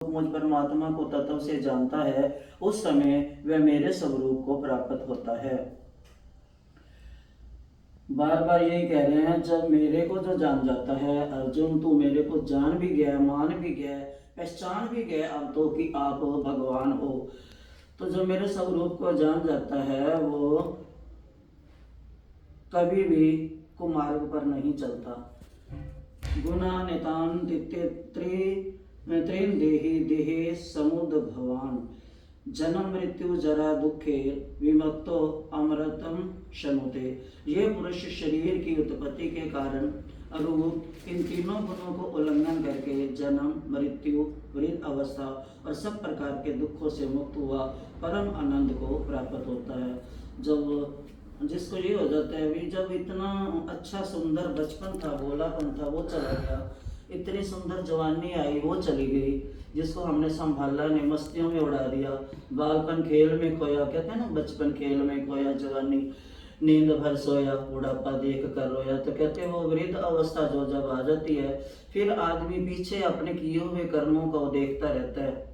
मुझ परमात्मा को तत्व से जानता है उस समय वह मेरे स्वरूप को प्राप्त होता है। बार बार यही कह रहे हैं, जब मेरे को जो जान जाता है अर्जुन, तू मेरे को जान भी गया, मान भी गया, पहचान भी गया अब तो कि आप भगवान हो। तो जो मेरे स्वरूप को जान जाता है वो कभी भी कुमार्ग पर नहीं चलता। गुना नितान त्रिन देहि देहे समुद भवान, जन्म मृत्यु जरा दुखे विमुक्तो अमृतम शनुते। ये पुरुष शरीर की उत्पत्ति के कारण अरूप इन तीनों गुणों को उल्लंघन करके जन्म मृत्यु वृद्ध अवस्था और सब प्रकार के दुखों से मुक्त हुआ परम आनंद को प्राप्त होता है। जब जिसको ये हो जाता है भी, जब इतना अच्छा सुंदर बचपन था, भोलापन था, वो चला गया, इतनी सुंदर जवानी आई वो चली गई, जिसको हमने संभाला नहीं, मस्तियों में उड़ा दिया, बालपन खेल में खोया, कहते हैं ना बचपन खेल में खोया, जवानी नींद भर सोया, बुढ़ापा देख कर रोया। तो कहते हैं वो वृद्ध अवस्था जो जब आ जाती है, फिर आदमी पीछे अपने किए हुए कर्मों को देखता रहता है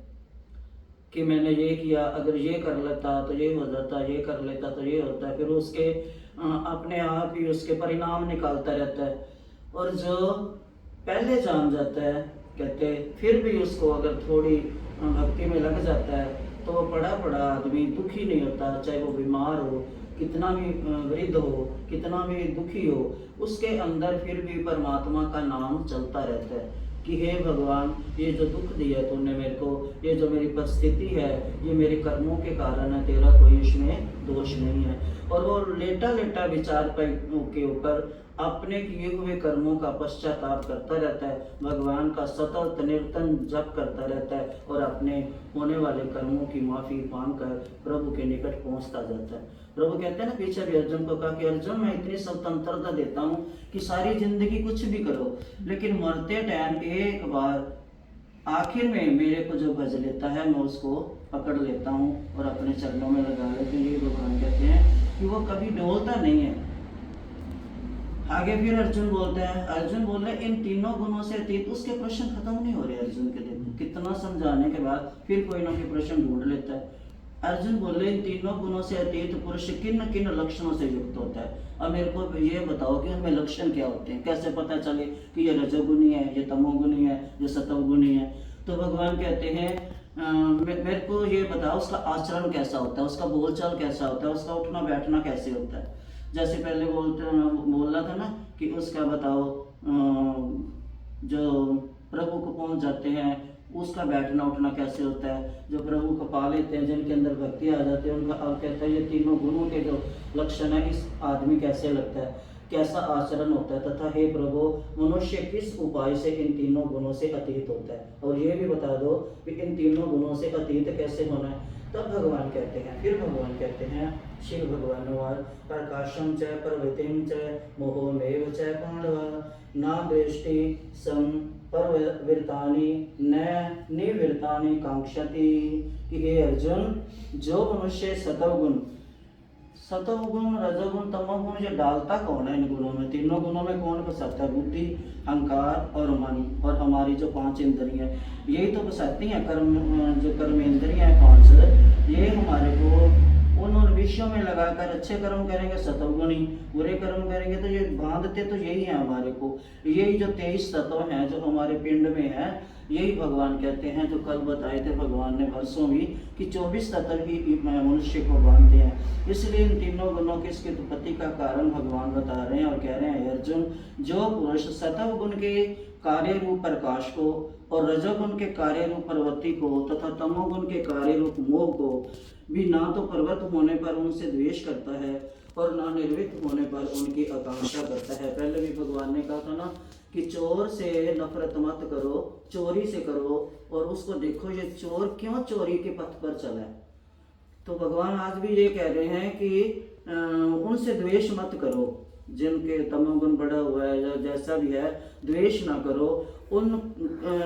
कि मैंने ये किया, अगर ये कर लेता तो ये हो जाता, ये कर लेता तो ये होता है, फिर उसके अपने आप ही उसके परिणाम निकालता रहता है। और जो पहले जान जाता है, कहते फिर भी उसको अगर थोड़ी भक्ति में लग जाता है तो वो पड़ा पड़ा आदमी दुखी नहीं होता, चाहे वो बीमार हो, कितना भी वृद्ध हो, कितना भी दुखी हो, उसके अंदर फिर भी परमात्मा का नाम चलता रहता है कि हे भगवान, ये जो दुख दिया तूने मेरे को, ये जो मेरी परिस्थिति है, ये मेरे कर्मों के कारण है, तेरा कोई इसमें दोष नहीं है। और वो लेटा लेटा विचार के ऊपर अपने किए हुए कर्मों का पश्चाताप करता रहता है, भगवान का सतत निरंतर जप करता रहता है और अपने होने वाले कर्मों की माफी मांगकर प्रभु के निकट पहुंचता जाता है। प्रभु कहते हैं ना, पीछे भी अर्जुन को कहा कि अर्जुन, मैं इतनी स्वतंत्रता देता हूँ कि सारी जिंदगी कुछ भी करो, लेकिन मरते टाइम एक बार आखिर में मेरे को जो भज लेता है मैं उसको पकड़ लेता हूँ और अपने चरणों में लगा लेते हैं। ये भगवान कहते हैं कि वो कभी डोलता नहीं है। आगे फिर अर्जुन बोलते हैं, अर्जुन बोल रहे इन तीनों गुणों से अतीत, उसके प्रश्न खत्म नहीं हो रहे अर्जुन के। देखो कितना समझाने के बाद फिर कोई ना कोई प्रश्न ढूंढ लेता है। अर्जुन बोल रहे इन तीनों गुणों से अतीत पुरुष किन किन लक्षणों से युक्त होता है। अब मेरे को ये बताओ कि उनमें लक्षण क्या होते हैं, कैसे पता चले कि ये रजोगुणी है, ये तमोगुणी है, ये सतोगुणी है। तो भगवान कहते हैं मेरे को ये बताओ उसका आचरण कैसा होता है, उसका बोलचाल कैसा होता है, उसका उठना बैठना कैसे होता है। जैसे पहले बोल रहा था ना कि उसका बताओ जो प्रभु को पहुंच जाते हैं उसका बैठना उठना कैसे होता है, जो प्रभु को पा लेते हैं, जिनके अंदर भक्ति आ जाती है, उनका अब कहता है ये तीनों गुणों के जो लक्षण है इस आदमी कैसे लगता है, कैसा आचरण होता है, तथा हे प्रभु मनुष्य किस उपाय से इन तीनों गुणों से अतीत होता है, और ये भी बता दो कि इन तीनों गुणों से अतीत कैसे होना है। तब भगवान कहते हैं, फिर भगवान कहते हैं, शिव भगवान प्रकाशम च प्रवृत्तिम च मोहोमेव च पांडव ना दृष्टि सम परवृतानि न निवृतानि कांक्षति। कि हे अर्जुन, जो मनुष्य सतोगुण रजोगुण तमोगुण जो डालता कौन है इन गुणों में, तीनों गुणों में कौन बसाता है, बुद्धि अहंकार और मन और हमारी जो 5 इंद्रियां, यही तो बसाती हैं कर्म, जो कर्म इंद्रियां हैं 5, ये हमारे को उन विषयों में लगाकर अच्छे कर्म करेंगे सतोगुणी, बुरे कर्म करेंगे तो ये बांधते तो यही है हमारे को। यही जो 23 तत्व हैं जो हमारे पिंड में है, यही भगवान कहते हैं, जो कल बताए थे भगवान ने वर्षों भी, कि 24 तत्व ही मनुष्य को बांधते हैं। इसलिए इन तीनों गुणों की इसकी उत्पत्ति का कारण भगवान बता रहे हैं और कह रहे हैं, अर्जुन, जो पुरुष सतव गुण के कार्य रूप प्रकाश को और रजोगुण के कार्य रूप प्रवृत्ति को तथा तमोगुण के कार्य रूप मोह को भी ना तो प्रवृत्त होने पर उनसे द्वेष करता है और ना निर्वृत्त होने पर उनकी आकांक्षा करता है। पहले भी भगवान ने कहा था ना कि चोर से नफरत मत करो, चोरी से करो, और उसको देखो ये चोर क्यों चोरी के पथ पर चला है। तो भगवान आज भी ये कह रहे हैं कि उनसे द्वेष मत करो, जिनके तमोगुण बढ़ा हुआ है या जैसा भी है, द्वेष ना करो। उन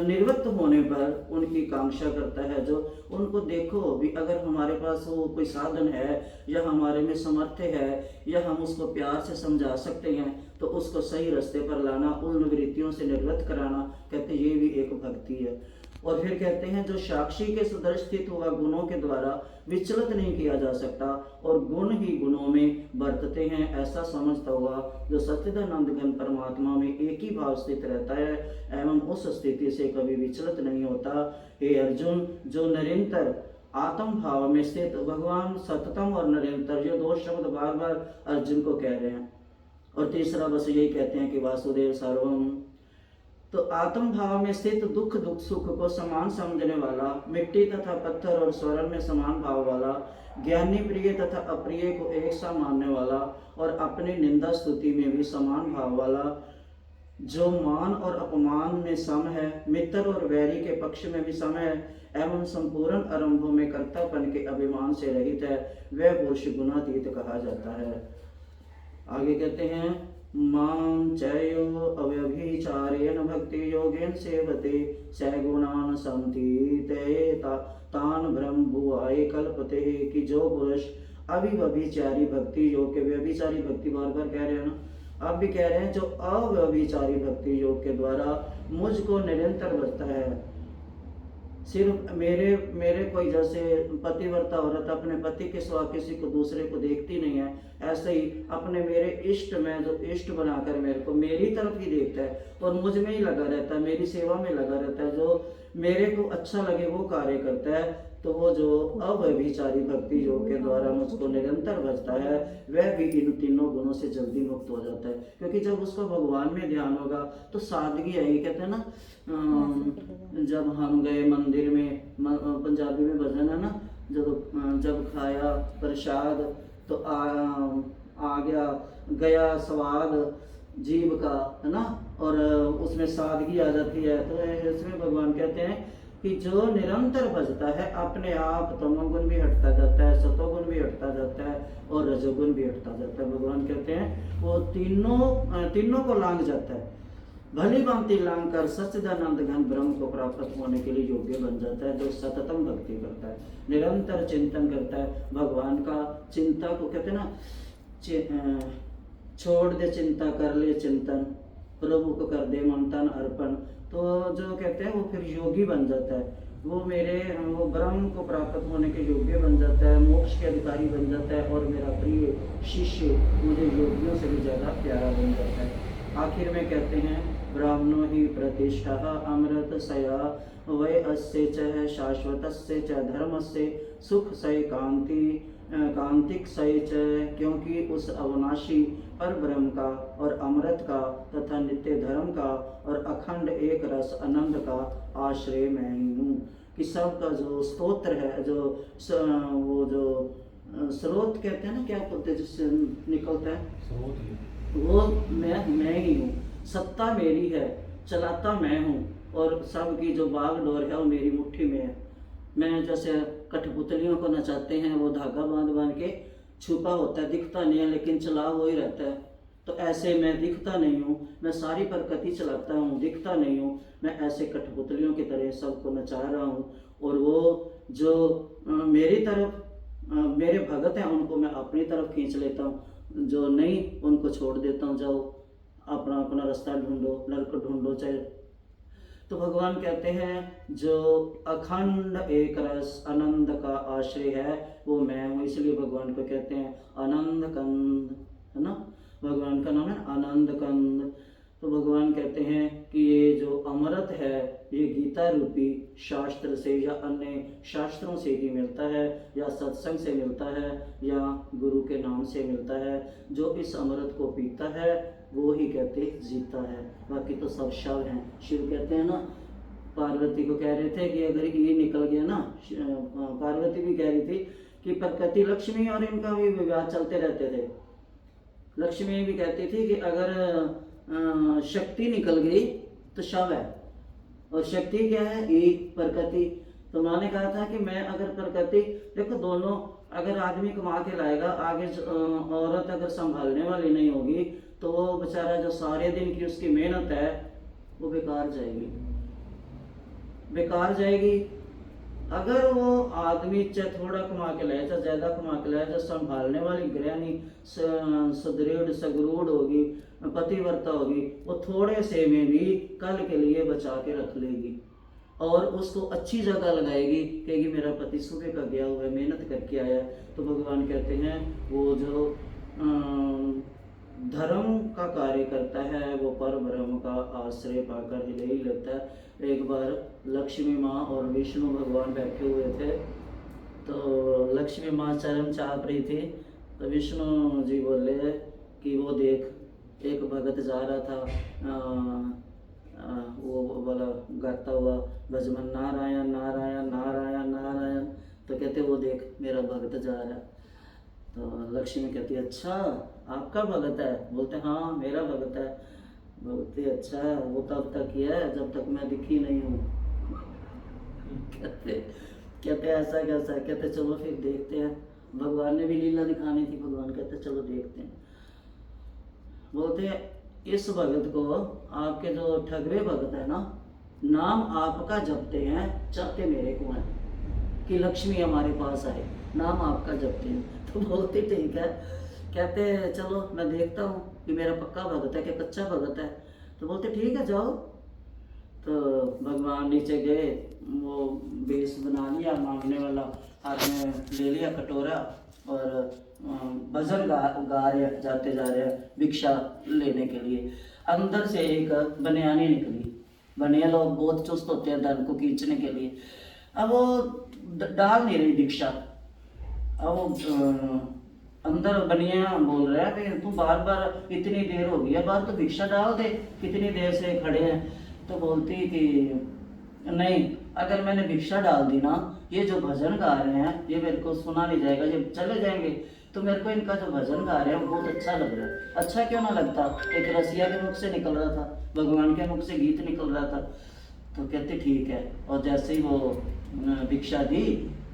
निवृत्त होने पर उनकी कांक्षा करता है, जो उनको देखो भी, अगर हमारे पास वो कोई साधन है या हमारे में समर्थ है या हम उसको प्यार से समझा सकते हैं तो उसको सही रास्ते पर लाना, उन वृत्तियों से निवृत्त कराना, कहते ये भी एक भक्ति है। और फिर कहते हैं जो साक्षी के सदृश स्थित हुआ गुणों के द्वारा विचलित नहीं किया जा सकता और गुण ही गुणों में बरतते हैं, ऐसा समझता हुआ जो सच्चिदानंद घन परमात्मा में एक ही भाव स्थित रहता है एवं उस स्थिति से कभी विचलित नहीं होता। हे अर्जुन, जो निरंतर आत्म भाव में स्थित भगवान सततम और निरंतर, ये दो शब्द बार बार अर्जुन को कह रहे हैं। और तीसरा बस यही कहते हैं कि वासुदेव सर्वम। तो आत्म भाव में स्थित दुख दुख सुख को समान समझने वाला, मिट्टी तथा पत्थर और स्वर्ण में समान भाव वाला, ज्ञानी प्रिय तथा अप्रिय को एक सा मानने वाला और अपनी निंदा स्तुति में भी समान भाव वाला, जो मान और अपमान में सम है, मित्र और वैरी के पक्ष में भी सम है एवं संपूर्ण आरंभों में कर्तापन के अभिमान से रहित है, वह पुरुष गुणातीत कहा जाता है। आगे कहते हैं मां चयो अव्यभिचारेण भक्ति योगेन सेवते सगुणान संतीते तान ब्रह्म भुआय कल्पते, कि जो पुरुष अव्यभिचारी भक्ति योग के, व्यभिचारी भक्ति बार बार कह रहे हैं ना, अब भी कह रहे हैं जो अव्यभिचारी भक्ति योग के द्वारा मुझको निरंतर बचता है। सिर्फ मेरे कोई जैसे पतिव्रता औरत अपने पति के सिवा किसी को दूसरे को देखती नहीं है, ऐसे ही अपने मेरे इष्ट में जो इष्ट बनाकर मेरे को मेरी तरफ ही देखता है और मुझ में ही लगा रहता है, मेरी सेवा में लगा रहता है, जो मेरे को अच्छा लगे वो कार्य करता है, तो वो जो अव्यभिचारी भक्ति योग के द्वारा मुझको निरंतर भजता है वह भी इन तीनों गुणों से जल्दी मुक्त हो जाता है। क्योंकि जब उसका भगवान में ध्यान होगा तो सादगी आई, कहते हैं ना, जब हम गए मंदिर में, पंजाबी में भजन है ना, जब खाया प्रसाद तो आ गया स्वाद जीव का, है ना, और उसमें सादगी आ जाती है। तो इसमें भगवान कहते हैं कि जो निरंतर भजता है अपने आप तमोगुण भी हटता जाता है, सतोगुण भी हटता जाता है और रजोगुण भी हटता जाता है। भगवान कहते हैं वो तीनों को लांग जाता है, भली भांति लांग कर सच्चिदानंद घन ब्रह्म को प्राप्त होने के लिए योग्य बन जाता है। जो सततम भक्ति करता है, निरंतर चिंतन करता है भगवान का, चिंता को कहते हैं ना, छोड़ दे चिंता कर ले चिंतन, प्रभु को कर दे मन तन अर्पण, तो जो कहते हैं वो फिर योगी बन जाता है, वो ब्रह्म को प्राप्त होने के योग्य बन जाता है, मोक्ष के अधिकारी बन जाता है और मेरा प्रिय शिष्य मुझे योगियों से भी ज़्यादा प्यारा बन जाता है। आखिर में कहते हैं ब्राह्मणो ही प्रतिष्ठा अमृत सया वै अस्य च शाश्वतस्य च धर्मस्य सुख सय कांतिक सय च, क्योंकि उस अविनाशी पर ब्रह्म का और अमृत का तथा नित्य धर्म का और अखंड एक रस आनंद का आश्रय मैं ही हूँ। कि सबका जो स्तोत्र है, वो जो स्रोत कहते हैं ना, क्या बोलते हैं जिससे निकलता है, वो मैं ही हूँ, सत्ता मेरी है, चलाता मैं हूँ और सबकी जो बागडोर है वो मेरी मुट्ठी में है। मैं जैसे कठपुतलियों को नचाते हैं, वो धागा बांध के छुपा होता है, दिखता नहीं है लेकिन चला वो ही रहता है, तो ऐसे मैं दिखता नहीं हूँ, मैं सारी प्रकृति चलाता हूँ, दिखता नहीं हूँ, मैं ऐसे कठपुतलियों की तरह सबको नचा रहा हूँ। और वो जो मेरी तरफ मेरे भगत हैं उनको मैं अपनी तरफ खींच लेता हूँ, जो नहीं उनको छोड़ देता हूँ, जाओ अपना अपना रास्ता ढूंढो, नरक ढूंढो चाहे। तो भगवान कहते हैं जो अखंड एक रस आनंद का आश्रय है वो मैं हूँ, इसलिए भगवान को कहते हैं आनंद कंद, है ना, भगवान का नाम है आनंद कंद। तो भगवान कहते हैं कि ये जो अमृत है ये गीता रूपी शास्त्र से या अन्य शास्त्रों से ही मिलता है, या सत्संग से मिलता है, या गुरु के नाम से मिलता है। जो इस अमृत को पीता है वो ही कहते जीता है, बाकी तो सब शव हैं। शिव कहते हैं ना, पार्वती को कह रहे थे कि अगर ये निकल गया ना, पार्वती भी कह रही थी कि प्रकृति लक्ष्मी और इनका भी विवाह चलते रहते थे। लक्ष्मी भी कहती थी कि अगर शक्ति निकल गई तो शव है, और शक्ति क्या है, एक प्रकृति। तो माँ ने कहा था कि मैं अगर प्रकृति, देखो दोनों अगर आदमी कमा के लाएगा, आगे औरत अगर संभालने वाली नहीं होगी तो वो बेचारा जो सारे दिन की उसकी मेहनत है वो बेकार जाएगी। अगर वो आदमी चाहे थोड़ा कमा के लाए चाहे ज़्यादा कमा के लाए, जो संभालने वाली गृहिणी सुदृढ़ सगरूढ़ होगी, पतिव्रता होगी, वो थोड़े से में भी कल के लिए बचा के रख लेगी। और उसको अच्छी जगह लगाएगी, कहेगी मेरा पति सुबह का गया हुआ है, मेहनत करके आया है। तो भगवान कहते हैं वो जो धर्म का कार्य करता है वो पर ब्रह्म का आश्रय पाकर ले ही लेता है। एक बार लक्ष्मी माँ और विष्णु भगवान बैठे हुए थे, तो लक्ष्मी माँ चरण चाप रही थी, तो विष्णु जी बोले कि वो देख एक भगत जा रहा था वो वाला गाता हुआ भजन नारायण नारायण नारायण नारायण, तो कहते वो देख मेरा भगत जा रहा है। तो लक्ष्मी कहती अच्छा आपका भगत है? बोलते हाँ मेरा भगत है। बोलते अच्छा वो तब तक ही है जब तक मैं दिखी नहीं हूँ। कहते ऐसा कैसा? कहते चलो फिर देखते हैं, भगवान ने भी लीला दिखानी थी। भगवान कहते चलो देखते हैं। बोलते इस भगत को आपके जो ठगवे भगत है ना, नाम आपका जपते हैं, चाहते मेरे को हैं कि लक्ष्मी हमारे पास आए, नाम आपका जपते हैं। तो बोलते ठीक है। कहते चलो मैं देखता हूँ कि मेरा पक्का भगत है कि कच्चा भगत है। तो बोलते ठीक है जाओ। तो भगवान नीचे गए, वो बेस बना लिया मांगने वाला, हाथ में ले लिया कटोरा और भजन गा रहे जाते जा रहे हैं भिक्षा लेने के लिए। अंदर से एक बनियानी निकली। बनिया लोग बहुत चुस्त होते हैं धन को खींचने के लिए। अब वो डाल नहीं रही भिक्षा। अब वो अंदर बनिया बोल रहा है कि तू बार बार इतनी देर हो गई है, बार तो भिक्षा डाल दे, कितनी देर से खड़े हैं। तो बोलती कि नहीं, अगर मैंने भिक्षा डाल दी ना, ये जो भजन गा रहे हैं ये मेरे को सुना नहीं जाएगा, जब चले जाएंगे तो मेरे को इनका जो भजन गा रहे हैं बहुत अच्छा लग रहा है। अच्छा क्यों ना लगता, एक रसिया के मुख से निकल रहा था, भगवान के मुख से गीत निकल रहा था। तो कहते ठीक है। और जैसे ही वो भिक्षा दी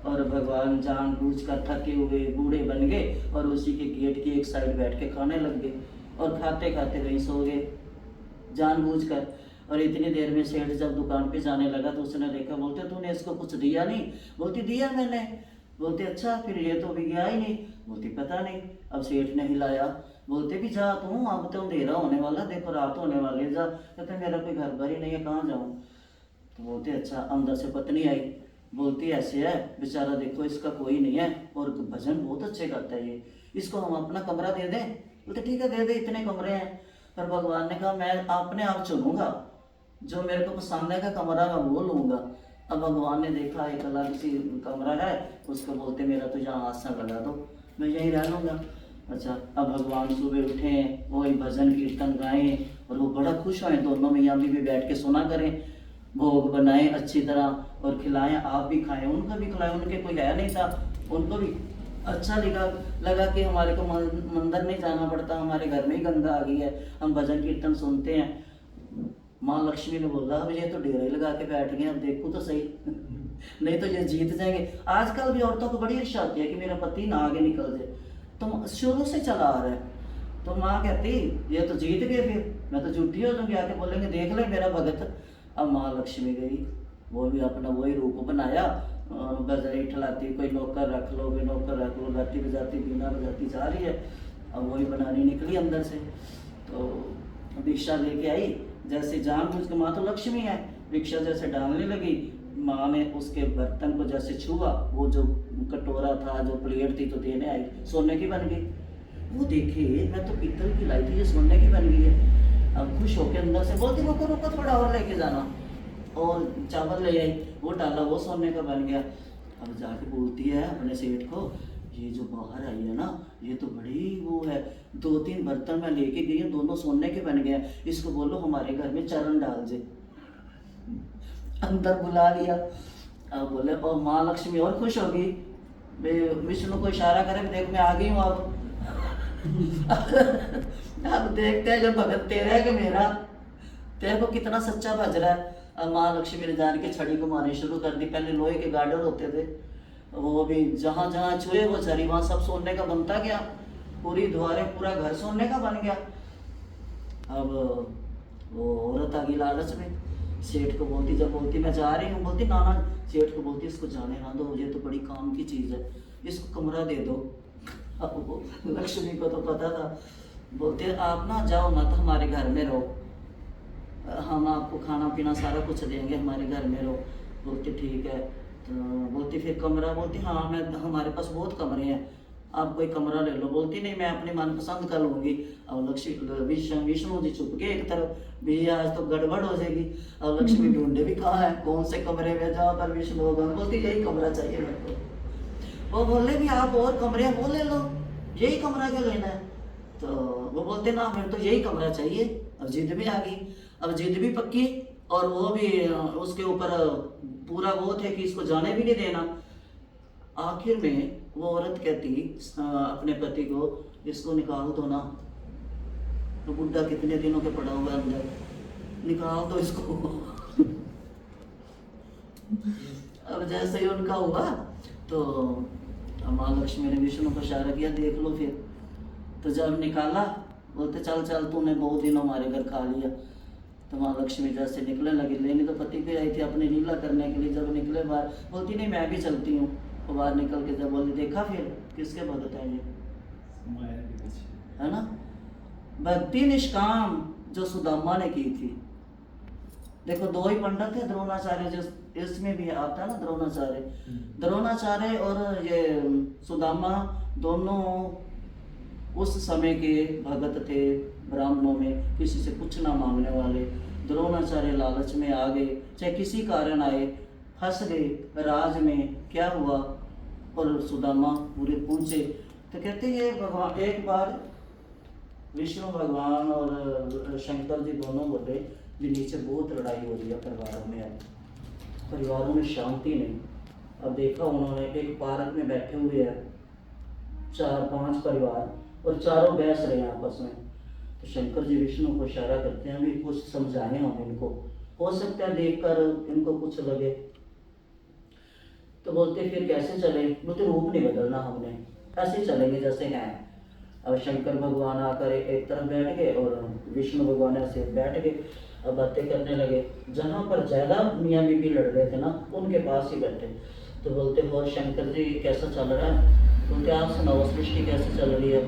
और भगवान जानबूझ कर थके हुए बूढ़े बन गए और उसी के गेट की एक साइड बैठ के खाने लग गए और खाते खाते वहीं सो गए जानबूझ कर। और इतनी देर में सेठ जब दुकान पे जाने लगा तो उसने देखा। बोलते तूने इसको कुछ दिया नहीं? बोलती दिया मैंने। बोलते अच्छा फिर ये तो भी गया ही नहीं? बोलती पता नहीं। अब सेठ ने हिलाया। बोलते भी जा तू, अब तो अंधेरा होने वाला, देखो रात होने वाली, जा। कहते मेरा कोई घर बार ही नहीं है, कहाँ जाऊँ? तो बोलते अच्छा। अंदर से पत्नी आई। बोलती ऐसे है बेचारा, देखो इसका कोई नहीं है और भजन बहुत अच्छे करता है ये, इसको हम अपना कमरा दे दें? बोलते ठीक है दे दे, इतने कमरे हैं। पर भगवान ने कहा मैं अपने आप चुनूंगा, जो मेरे को पसंद है का कमरा मैं वो लूँगा। अब भगवान ने देखा एक अलग सी कमरा है, उसको बोलते मेरा तो यहाँ आसन लगा दो, मैं यहीं रह लूँगा। अच्छा। अब भगवान सुबह उठे, वही भजन कीर्तन गाएं और वो बड़ा खुश हुए। दोनों मियाँ बीवी बैठ के सुना करें, भोग बनाएं अच्छी तरह और खिलाएं, आप भी खाएं, उनको भी खिलाएं। उनके कोई है नहीं था, उनको भी अच्छा लगा कि हमारे को मंदिर नहीं जाना पड़ता, हमारे घर में ही गंगा आ गई है, हम भजन कीर्तन सुनते हैं। माँ लक्ष्मी ने बोला अब ये तो डेरे लगा के बैठ गए, अब देखो तो सही नहीं तो ये जीत जाएंगे। आजकल भी औरतों को बड़ी इच्छा होती है कि मेरा पति ना आगे निकल जाए, तो शुरू से चला आ रहा है। तो माँ कहती ये तो जीत गए, फिर मैं तो झूठी हो जाऊंगी, आके बोलेंगे देख ले मेरा भगत। अब माँ लक्ष्मी गई, वो भी अपना वही रूप बनाया, बजरी ठलाती, कोई नौकर रख लो, कोई नौकर रख लो, गाती बजाती बीना बजाती जा रही है। अब वही बनानी निकली अंदर से, तो भिक्षा लेके आई। जैसे जानबूझ के, माँ तो लक्ष्मी है, भिक्षा जैसे डालने लगी, माँ ने उसके बर्तन को जैसे छुआ, वो जो कटोरा था जो प्लेट थी तो देने आई, सोने की बन गई। वो देखे मैं तो पीतल की लाई थी, ये सोने की बन गई है। अब खुश होकर अंदर से बोलती रुको रुको थोड़ा और लेके जाना, और चावल ले आई, वो डाला, वो सोने का बन गया। अब जाके बोलती है अपने सेठ को, ये जो बाहर आई है ना ये तो बड़ी वो है, 2-3 बर्तन मैं लेके गई हूँ, दोनों सोने के बन गए, इसको बोलो हमारे घर में चरण डाल दे। अंदर बुला लिया। अब बोले और माँ लक्ष्मी और खुश होगी, विष्णु को इशारा करे देख मैं आ गई हूँ अब अब देखते हैं जो भगत तेरा है कि मेरा, तेरे को कितना सच्चा भज रहा है। अब माँ लक्ष्मी ने जान के छड़ी को मारनी शुरू कर दी। पहले लोहे के गार्डर होते थे, वो भी जहाँ जहाँ छुए वो छड़ी वहाँ सब सोने का बनता गया, पूरी द्वारें पूरा घर सोने का बन गया। अब वो औरत आ गई लालच में, सेठ को बोलती, जब बोलती मैं जा रही हूँ, बोलती ना ना, सेठ को बोलती इसको जाने ना दो, ये तो बड़ी काम की चीज़ है, इसको कमरा दे दो। अब वो लक्ष्मी को तो पता था, बोलते आप ना जाओ, ना तो हमारे घर में रहो, हम आपको खाना पीना सारा कुछ देंगे, हमारे घर में रहो। बोलती ठीक है। तो बोलती फिर कमरा, बोलती हाँ मैं, हमारे पास बहुत कमरे हैं, आप कोई कमरा ले लो। बोलती नहीं मैं अपनी मनपसंद का लूँगी। और विष्णु जी चुप के एक तरफ, भैया आज तो गड़बड़ हो जाएगी। और लक्ष्मी ढूंढे भी कहाँ है, कौन से कमरे में जहाँ पर विष्णु भगवान। बोलती यही कमरा चाहिए मेरे को। वो बोले भी आप और कमरे हैं, वो ले लो, यही कमरा क्या लेना है। तो वो बोलते ना मेरे तो यही कमरा चाहिए। अब जिद भी आ गई, अब जिद भी पक्की, और वो भी उसके ऊपर पूरा वो थे कि इसको जाने भी नहीं देना। आखिर में वो औरत कहती अपने पति को, इसको निकाल दो ना, तो बुढ़ा कितने दिनों के पड़ा हुआ है अंदर, निकाल दो इसको। अब जैसे ही उनका हुआ तो माँ लक्ष्मी ने विष्णु को इशारा किया, देख लो फिर। तो जब निकाला, बोलते चल चल तूने बहुत दिन हमारे घर खा लिया। तो माँ लक्ष्मी जैसे निकलने लगी, लेने तो पति भी आई थी अपनी लीला करने के लिए। जब निकले बाहर, बोलती नहीं मैं भी चलती हूँ। तो बाहर निकल के जब बोली, देखा फिर किसके भगत है ये, है ना, भक्ति निष्काम जो सुदामा ने की थी। देखो दो ही पंडित थे, द्रोणाचार्य, जो इसमें भी आता है ना द्रोणाचार्य, द्रोणाचार्य और ये सुदामा, दोनों उस समय के भगत थे ब्राह्मणों में, किसी से कुछ ना मांगने वाले। द्रोणाचार्य लालच में आ गए, चाहे किसी कारण आए, फंस गए राज में, क्या हुआ, और सुदामा पूरे पहुंचे। तो कहते ये भगवान, एक बार विष्णु भगवान और शंकर जी दोनों बोले भी नीचे बहुत लड़ाई हो रही है परिवारों में, अब परिवारों में शांति नहीं। अब देखा उन्होंने एक पार्क में बैठे हुए हैं 4-5 परिवार, और चारों बहस रहे हैं आपस में। तो शंकर जी विष्णु को इशारा करते हैं भी कुछ समझाएं हम इनको, हो सकता है देखकर इनको कुछ लगे। तो बोलते फिर कैसे चले, बोलते रूप नहीं बदलना हमने, ऐसे ही चलेंगे जैसे हैं। अब शंकर भगवान आकर एक तरफ बैठ गए और विष्णु भगवान ऐसे बैठ गए। अब बातें करने लगे, जहाँ पर ज्यादा मियाँ बीबी लड़ रहे थे ना, उनके पास ही बैठे। तो बोलते और शंकर जी कैसा चल रहा है, बोलते आप सुनाओ सृष्टि कैसे चल रही है।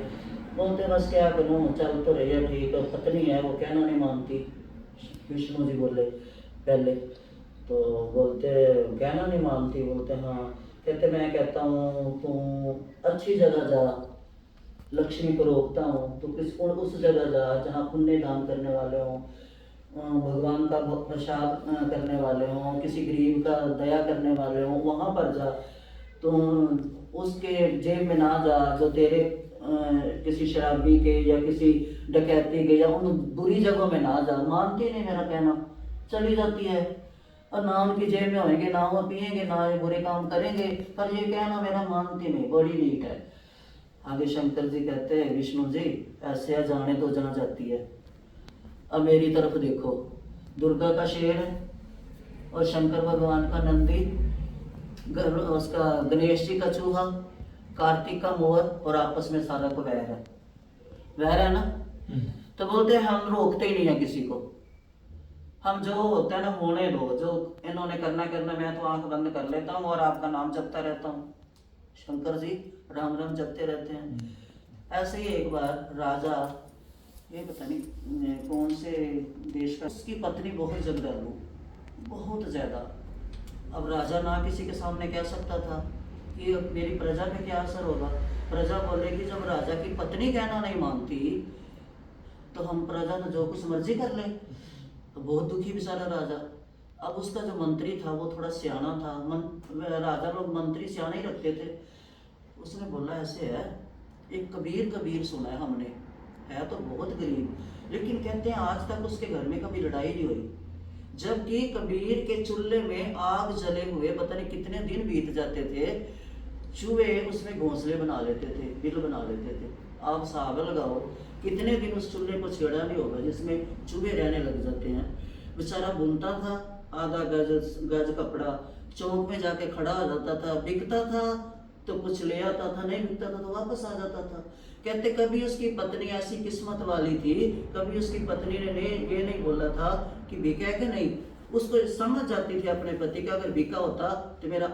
बोलते बस क्या करूँ, चल तो रही है ठीक, और पत्नी है वो कहना नहीं मानती। विष्णु जी बोले पहले, तो बोलते कहना नहीं मानती, बोलते हाँ। कहते मैं कहता हूँ तू अच्छी जगह जा, लक्ष्मी को रोकता हूँ तो किस उस जगह जा जहाँ पुण्य दान करने वाले हों, भगवान का प्रसाद करने वाले हों, किसी गरीब का दया करने वाले हों, वहाँ पर जा। तो उसके जेब में ना जा जो तेरे किसी शराबी के या किसी डकैती के या उन बुरी जगहों में ना जा। मानती नहीं मेरा कहना, चली जाती है, और ना उनकी जेब में होंगे, ना वो पिएंगे, ना ये बुरे काम करेंगे, पर ये कहना मेरा मानती नहीं, बड़ी नीट है। आगे शंकर जी कहते हैं विष्णु जी ऐसे जाने तो जहाँ जाती है। अब मेरी तरफ देखो, दुर्गा का शेर है और शंकर भगवान का नंदी, उसका गणेश जी का चूहा, कार्तिक का मोर, और आपस में सारा को वैर है ना। तो बोलते हैं हम रोकते ही नहीं है किसी को, हम जो होता है ना होने दो, जो इन्होंने करना मैं तो आंख बंद कर लेता हूँ और आपका नाम जपता रहता हूँ। शंकर जी राम राम जपते रहते हैं। ऐसे ही एक बार राजा, ये पता नहीं कौन से देश का, उसकी पत्नी बहुत जगदालू, बहुत ज्यादा। अब राजा ना किसी के सामने कह सकता था कि मेरी प्रजा पे क्या असर होगा। प्रजा बोलेगी जब राजा की पत्नी कहना नहीं मानती तो हम प्रजा तो जो कुछ मर्जी कर ले। तो बहुत दुखी बेचारा राजा। अब उसका जो मंत्री था वो थोड़ा सियाना था, राजा लोग मंत्री सियाने ही रखते थे। उसने बोला ऐसे है, एक कबीर सुना है हमने, है तो बहुत गरीब, लेकिन कहते हैं आज तक उसके घर में कभी लड़ाई नहीं हुई, जबकि कबीर के चूल्हे में आग जले हुए पता नहीं कितने दिन बीत जाते थे, चूहे उसमें घोंसले बना लेते थे, बिल बना लेते थे। आप साग लगाओ कितने दिन उस चूल्हे को छेड़ा नहीं होगा जिसमें चूहे रहने लग जाते हैं। बेचारा बुनता था, आधा गज कपड़ा, चौक में जाके खड़ा हो जाता था, बिकता था तो कुछ ले आता था, नहीं बिकता था तो वापस आ जाता था। कहते कभी उसकी पत्नी ऐसी किस्मत वाली थी, कभी उसकी पत्नी ने ये नहीं बोला था कि बिका है कि नहीं। उसको समझ जाती थी अपने पति का, अगर बिका होता तो मेरा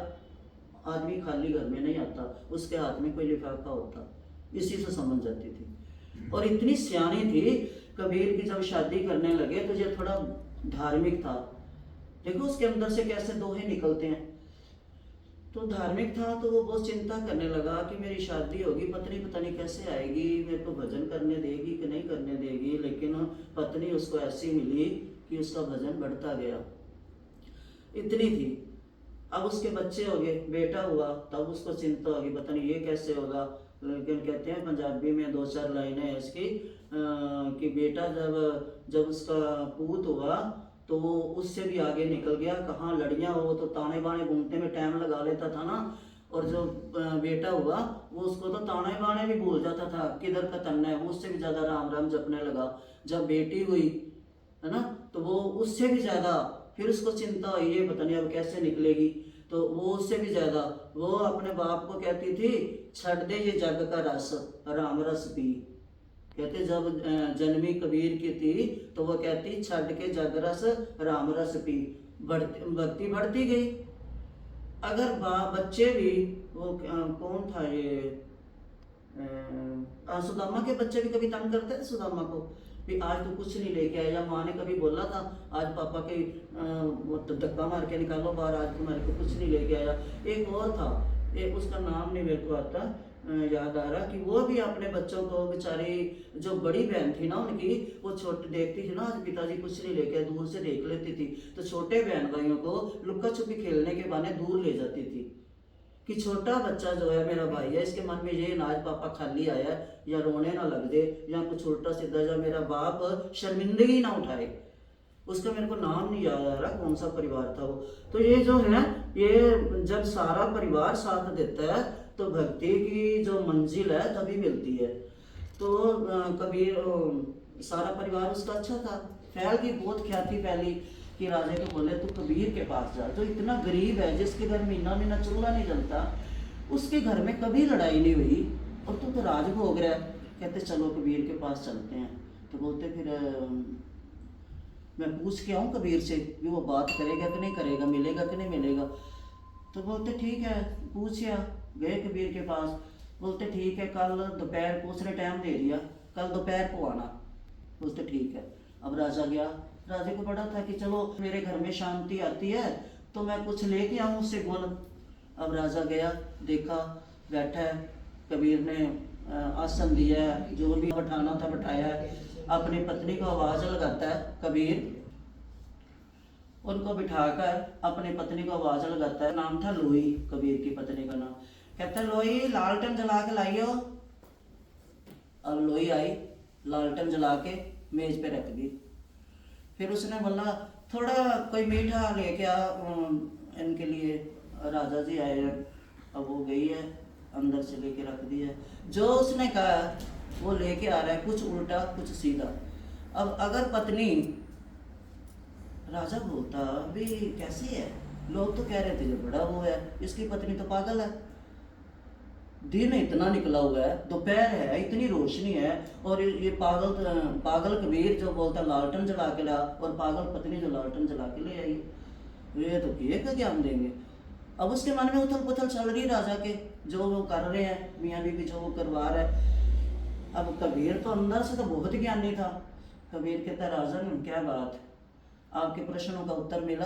आदमी खाली घर में नहीं आता, उसके हाथ में कोई लिफाफा होता, इसी से समझ जाती थी। और इतनी सियानी थी, कबीर की जब शादी करने लगे तो ये थोड़ा धार्मिक था। देखो उसके अंदर से कैसे दोहे निकलते हैं। तो धार्मिक था तो वो बहुत चिंता करने लगा कि मेरी शादी होगी, पत्नी पता नहीं कैसे आएगी, मेरे को भजन करने देगी कि नहीं करने देगी। लेकिन पत्नी उसको ऐसी मिली कि उसका भजन बढ़ता गया, इतनी थी। अब उसके बच्चे हो गए, बेटा हुआ, तब उसको चिंता होगी पता नहीं ये कैसे होगा। लेकिन कहते हैं पंजाबी में 2-4 लाइनें हैं इसकी कि बेटा जब जब उसका पूत हुआ तो वो उससे भी आगे निकल गया। कहाँ लड़ियाँ हो तो ताने बाने घूमने में टाइम लगा लेता था ना, और जो बेटा हुआ वो उसको तो ताने बाने भी भूल जाता था, किधर का तन्ना है, वो उससे भी ज़्यादा राम राम जपने लगा। जब बेटी हुई है ना, तो वो उससे भी ज़्यादा, फिर उसको चिंता हुई ये पता नहीं अब कैसे निकलेगी। तो वो उससे भी ज़्यादा वो अपने बाप को कहती थी, छड़ दे ये जग का रस, राम रस पी। कहते जब जन्मी कबीर की थी तो वो कहती छड़ के जग रस राम रस पी। भक्ति बढ़ती गई। अगर बच्चे भी वो कौन था ये सुदामा के बच्चे भी कभी तंग करते थे सुदामा को भी, आज तो कुछ नहीं लेके आया। माँ ने कभी बोला था आज पापा के वो तो धक्का मार के निकालो बाहर, आज तुम्हारे को कुछ नहीं लेके आया। एक और था, एक उसका नाम नहीं मेरे को आता याद आ रहा, कि वो भी अपने बच्चों को बेचारी, जो बड़ी बहन थी ना उनकी, वो छोटे देखती थी ना आज पिताजी कुछ नहीं लेके, दूर से देख लेती थी, तो छोटे बहन भाइयों को लुक्का छुपी खेलने के बहाने दूर ले जाती थी कि छोटा बच्चा जो है मेरा भाई है, इसके मन में ये ना आज पापा खाली आया है, या रोने ना लग दे, या कुछ उल्टा सीधा, या मेरा बाप शर्मिंदगी ना उठाए। उसका मेरे को नाम नहीं याद आ रहा कौन सा परिवार था वो। तो ये जो है, ये जब सारा परिवार साथ देता है तो भक्ति की जो मंजिल है तभी मिलती है। तो कबीर सारा परिवार उसका अच्छा था, फैल की बहुत ख्याति फैली कि राजे को बोले तू कबीर के पास जा, जो इतना गरीब है, जिसके घर महीना महीना चूल्हा नहीं जलता, उसके घर में कभी लड़ाई नहीं हुई, और तू तो राजभोग रहा है। कहते चलो कबीर के पास चलते हैं। तो बोलते फिर मैं पूछ के आऊँ कबीर से कि वो बात करेगा कि नहीं करेगा, मिलेगा कि नहीं मिलेगा। तो बोलते ठीक है पूछिया। गए कबीर के पास, बोलते ठीक है कल दोपहर को, उसने टाइम दे दिया, कल दोपहर को आना। बोलते ठीक है। अब राजा गया। राजे को पता था कि चलो मेरे घर में शांति आती है तो मैं कुछ लेके आऊँ उससे गुण। अब राजा गया, देखा बैठा है, कबीर ने आसन दिया है, जो भी बैठाना था बैठाया है। अपनी पत्नी को आवाज़ लगाता है कबीर, उनको बिठाकर अपनी पत्नी को आवाज़ लगाता है। नाम था लोई, कबीर की पत्नी का नाम। कहता है लोई लालटेन जला के लाइयो। अब लोई आई, लालटेन जला के मेज पे रख दी। फिर उसने बोला थोड़ा कोई मीठा लेके आ इनके लिए, राजा जी आए हैं। अब वो गई है, अंदर से लेके रख दिया है। जो उसने कहा वो लेके आ रहा है, कुछ उल्टा कुछ सीधा। अब अगर पत्नी, राजा बोलता भी कैसी है, लोग तो कह रहे थे जो बड़ा वो है, इसकी पत्नी तो पागल है। दिन इतना निकला हुआ है, दोपहर है, इतनी रोशनी है, और ये पागल कबीर जो बोलता लालटन जला के ला, और पागल पत्नी जो लालटन जला के ले आई, ये तो किए का ज्ञान देंगे। अब उसके मन में उथल पुथल चल रही राजा के, जो वो कर रहे हैं मियाँ बीवी जो वो करवा रहा है। अब कबीर तो अंदर से तो बहुत ज्ञानी था। कबीर कहता राजन क्या बात, आपके प्रश्नों का उत्तर मिला।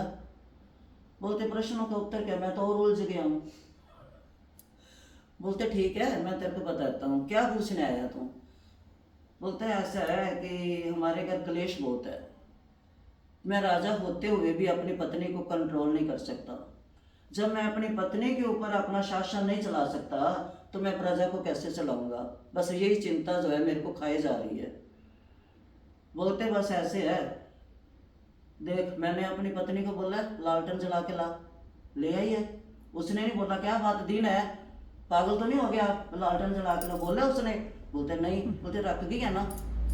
बोलते प्रश्नों का उत्तर क्या, मैं तो और उलझ गया हूँ। बोलते ठीक है मैं तेरे को बताता हूँ, क्या पूछने आया तू। बोलते ऐसा है कि हमारे घर क्लेश बहुत है, मैं राजा होते हुए भी अपनी पत्नी को कंट्रोल नहीं कर सकता। जब मैं अपनी पत्नी के ऊपर अपना शासन नहीं चला सकता तो मैं प्रजा को कैसे चलाऊंगा। बस यही चिंता जो है मेरे को खाई जा रही है। बोलते बस ऐसे है, देख मैंने अपनी पत्नी को बोला लालटेन जला के ला, ले आई है। उसने नहीं बोला क्या बात दिन है, पागल तो नहीं हो गया लालटेन जला के ला, बोला उसने। बोलते नहीं, बोलते रख गया ना,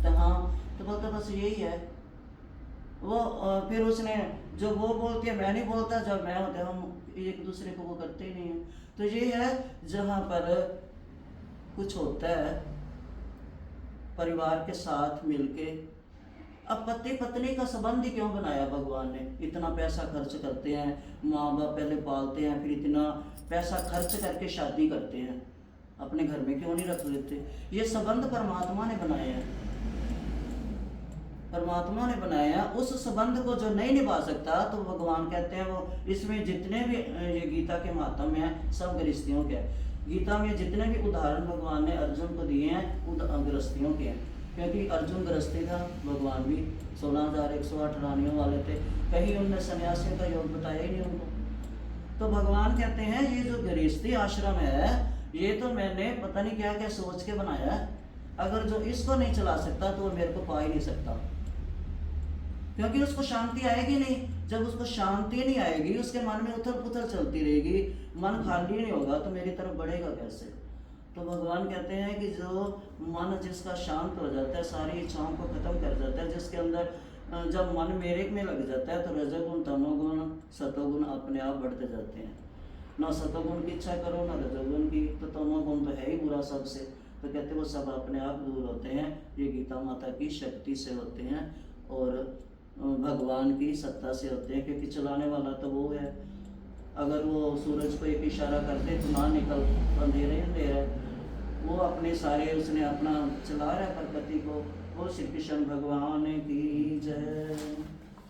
तो हाँ। तो बोलते बस यही है वो। फिर उसने जो वो बोलती है मैं नहीं बोलता, जब मैं होते हम एक दूसरे को वो करते ही नहीं है। तो ये है जहाँ पर कुछ होता है परिवार के साथ मिलके। अब पति पत्नी का संबंध ही क्यों बनाया भगवान ने, इतना पैसा खर्च करते हैं, माँ बाप पहले पालते हैं, फिर इतना पैसा खर्च करके शादी करते हैं, अपने घर में क्यों नहीं रख लेते। ये संबंध परमात्मा ने बनाया है। परमात्मा ने बनाया है, उस संबंध को जो नहीं निभा सकता तो भगवान कहते हैं वो इसमें जितने भी ये गीता के महात्म हैं सब गृहस्थियों के हैं। गीता में जितने भी उदाहरण भगवान ने अर्जुन को दिए हैं गृहस्थियों के हैं, क्योंकि अर्जुन गृहस्थी था, भगवान भी 16,108 रानियों वाले थे, कहीं उनने सन्यासियों का योग बताया ही नहीं उनको। तो भगवान कहते हैं ये जो गृहस्थी आश्रम है ये तो मैंने पता नहीं क्या क्या सोच के बनाया है, अगर जो इसको नहीं चला सकता तो वो मेरे को पा ही नहीं सकता, क्योंकि उसको शांति आएगी नहीं। जब उसको शांति नहीं आएगी, उसके मन में उथल पुथल चलती रहेगी, मन खाली नहीं होगा तो मेरी तरफ बढ़ेगा कैसे। तो भगवान कहते हैं कि जो मन जिसका शांत हो जाता है, सारी इच्छाओं को खत्म कर जाता है, जिसके अंदर जब मन मेरे में लग जाता है तो रजोगुण तमोगुण सतोगुण अपने आप बढ़ते जाते हैं। ना सतोगुण की इच्छा करो ना रजोगुण की, तो तमोगुण तो है ही बुरा सबसे, तो कहते वो सब अपने आप दूर होते हैं। ये गीता माता की शक्ति से होते हैं और भगवान की सत्ता से होते हैं, क्योंकि चलाने वाला तो वो है। अगर वो सूरज को एक इशारा करते तो ना निकल, अंधेरे अंधेरे, वो अपने सारे उसने अपना चला रहा है प्रकृति को। वो श्री कृष्ण भगवान की जय।